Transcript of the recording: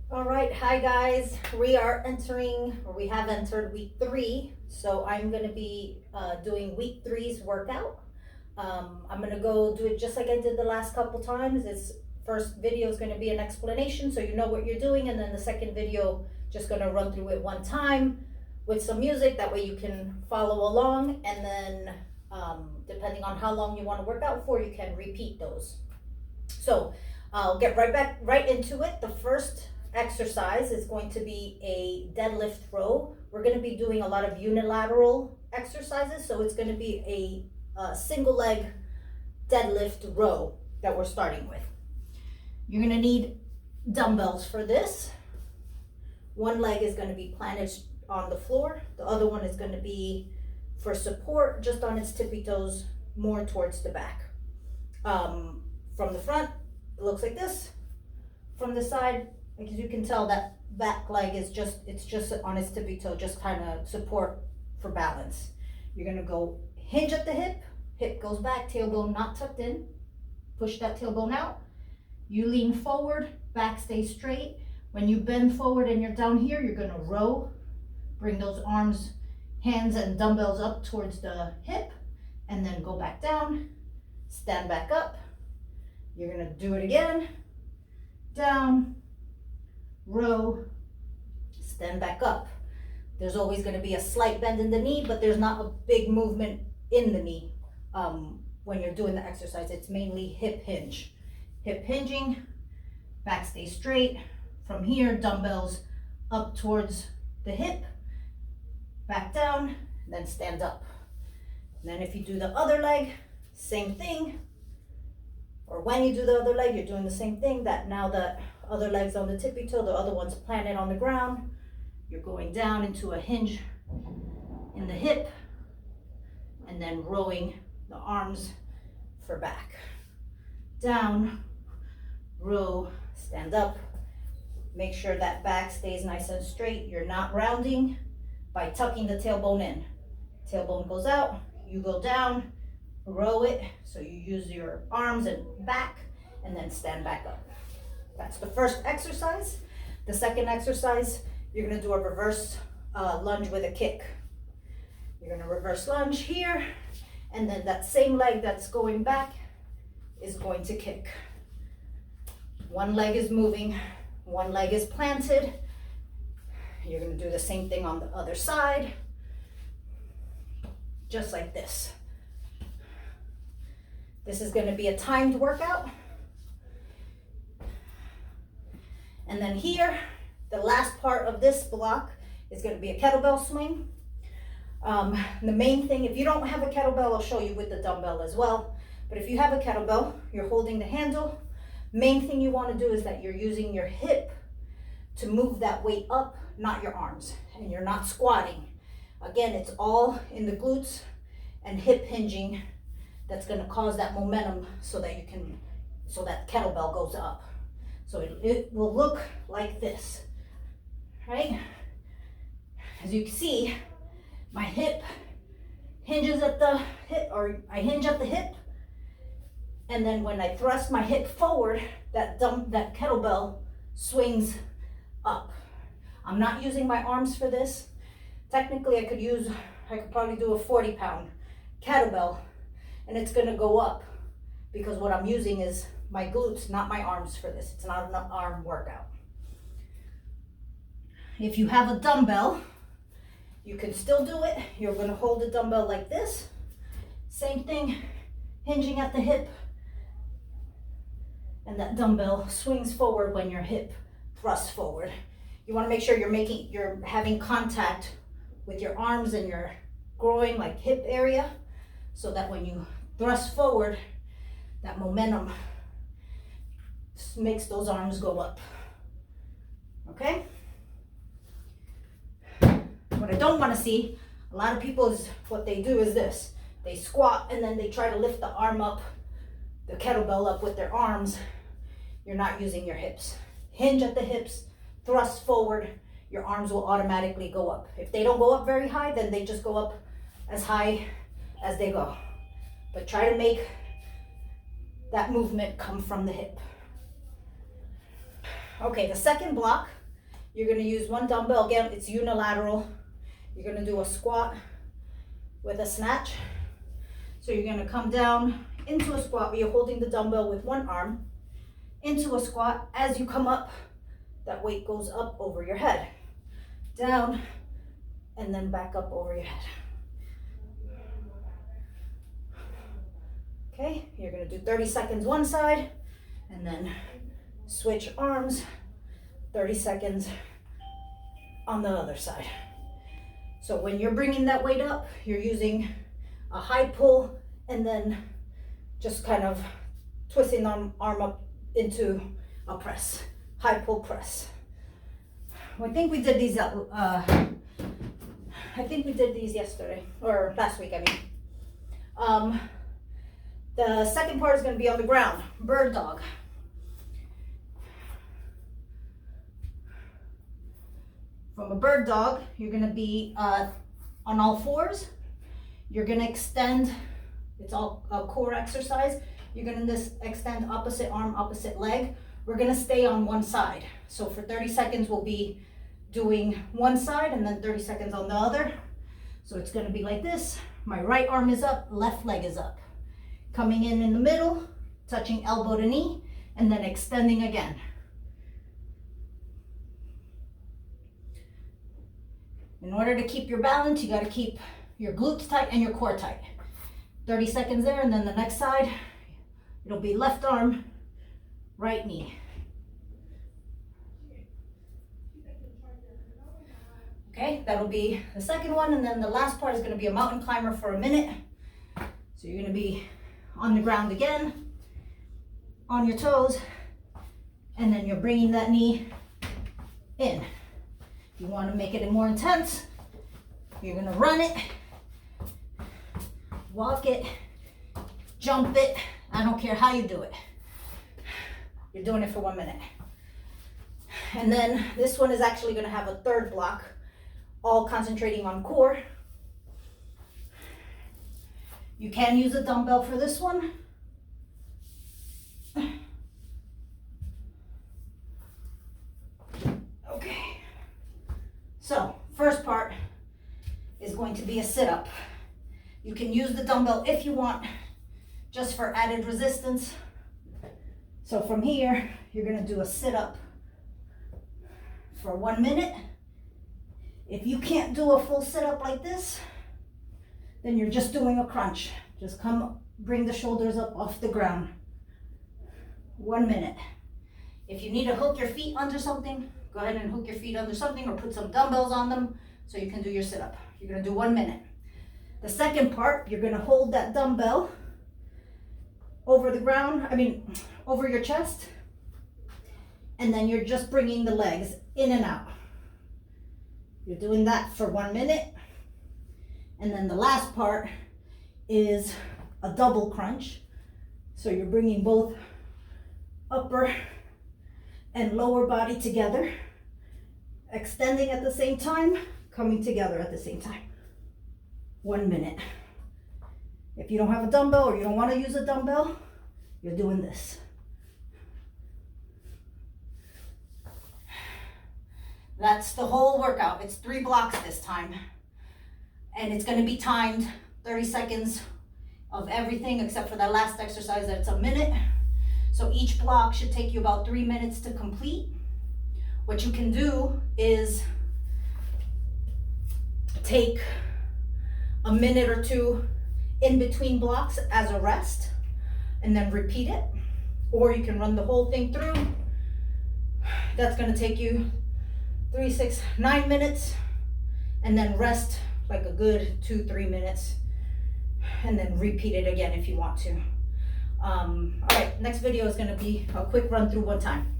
All right, hi guys. We are entering, or we have entered week 3. So I'm going to be doing week three's workout. I'm going to go do it just like I did the last couple times. This first video is going to be an explanation so you know what you're doing, and then the second video just going to run through it one time with some music. That way you can follow along, and then depending on how long you want to work out for, you can repeat those. So I'll get right into it. The first exercise is going to be a deadlift row. We're going to be doing a lot of unilateral exercises, so it's going to be a single leg deadlift row that we're starting with. You're going to need dumbbells for this. One leg is going to be planted on the floor. The other one is going to be for support, just on its tippy toes, more towards the back. From the front, it looks like this. From the side, as you can tell, that back leg is just on its tippy toe, just kind of support for balance. You're gonna go hinge at the hip goes back, tailbone not tucked in. Push that tailbone out. You lean forward, back stays straight. When you bend forward and you're down here, you're gonna row. Bring those arms, hands and dumbbells up towards the hip, and then go back down, stand back up. You're gonna do it again. Down, row, stand back up. There's always gonna be a slight bend in the knee, but there's not a big movement in the knee when you're doing the exercise. It's mainly hip hinge. Hip hinging, back stays straight. From here, dumbbells up towards the hip, back down, then stand up. And then if you do the other leg, same thing. Or when you do the other leg, you're doing the same thing. That now the other leg's on the tippy toe, the other one's planted on the ground. You're going down into a hinge in the hip, and then rowing the arms for back. Down, row, stand up. Make sure that back stays nice and straight. You're not rounding by tucking the tailbone in. Tailbone goes out, you go down, row it, so you use your arms and back, and then stand back up. That's the first exercise. The second exercise, you're gonna do a reverse lunge with a kick. You're gonna reverse lunge here, and then that same leg that's going back is going to kick. One leg is moving, one leg is planted. You're gonna do the same thing on the other side, just like this. This is going to be a timed workout. And then here, the last part of this block is going to be a kettlebell swing. The main thing, if you don't have a kettlebell, I'll show you with the dumbbell as well. But if you have a kettlebell, you're holding the handle. Main thing you want to do is that you're using your hip to move that weight up, not your arms. And you're not squatting. Again, it's all in the glutes and hip hinging. That's going to cause that momentum so that kettlebell goes up. So it will look like this, right? As you can see, my hip hinges at the hip, or I hinge at the hip, and then when I thrust my hip forward, that kettlebell swings up. I'm not using my arms for this. Technically, I could probably do a 40-pound kettlebell, and it's gonna go up because what I'm using is my glutes, not my arms for this. It's not an arm workout. If you have a dumbbell, you can still do it. You're gonna hold the dumbbell like this. Same thing, hinging at the hip, and that dumbbell swings forward when your hip thrusts forward. You wanna make sure you're having contact with your arms and your groin, like hip area, so that when you thrust forward, that momentum makes those arms go up. Okay? What I don't want to see, a lot of people, what they do is this. They squat and then they try to lift the arm up, the kettlebell up with their arms. You're not using your hips. Hinge at the hips, thrust forward, your arms will automatically go up. If they don't go up very high, then they just go up as high as they go. But try to make that movement come from the hip. Okay, the second block You're gonna use one dumbbell, again, it's unilateral. You're gonna do a squat with a snatch. So you're gonna come down into a squat where you're holding the dumbbell with one arm, into a squat. As you come up, that weight goes up over your head, down, and then back up over your head. Okay, you're gonna do 30 seconds one side, and then switch arms, 30 seconds on the other side. So when you're bringing that weight up, you're using a high pull and then just kind of twisting the arm up into a press, high pull press. I think we did these yesterday, or last week, I mean. The second part is going to be on the ground, bird dog. From a bird dog, you're going to be on all fours. You're going to extend, it's all a core exercise. You're going to extend opposite arm, opposite leg. We're going to stay on one side. So for 30 seconds, we'll be doing one side and then 30 seconds on the other. So it's going to be like this. My right arm is up, left leg is up. Coming in the middle, touching elbow to knee, and then extending again. In order to keep your balance, you got to keep your glutes tight and your core tight. 30 seconds there, and then the next side, it'll be left arm, right knee. Okay, that'll be the second one, and then the last part is going to be a mountain climber for a minute. So you're going to be on the ground again, on your toes, and then you're bringing that knee in. If you want to make it more intense, you're going to run it, walk it, jump it. I don't care how you do it. You're doing it for 1 minute. And then this one is actually going to have a third block, all concentrating on core. You can use a dumbbell for this one. Okay. So, first part is going to be a sit-up. You can use the dumbbell if you want, just for added resistance. So from here, you're going to do a sit-up for 1 minute. If you can't do a full sit-up like this, then you're just doing a crunch. Just come, bring the shoulders up off the ground. 1 minute. If you need to hook your feet under something, go ahead and hook your feet under something or put some dumbbells on them so you can do your sit-up. You're gonna do 1 minute. The second part, you're gonna hold that dumbbell over the ground, over your chest, and then you're just bringing the legs in and out. You're doing that for 1 minute. And then the last part is a double crunch. So you're bringing both upper and lower body together, extending at the same time, coming together at the same time. 1 minute. If you don't have a dumbbell or you don't want to use a dumbbell, you're doing this. That's the whole workout. It's 3 blocks this time. And it's going to be timed 30 seconds of everything except for that last exercise that's a minute. So each block should take you about 3 minutes to complete. What you can do is take a minute or two in between blocks as a rest and then repeat it. Or you can run the whole thing through. That's going to take you 3, 6, 9 minutes, and then rest like a good 2-3 minutes, and then repeat it again if you want to. All right, next video is going to be a quick run through one time.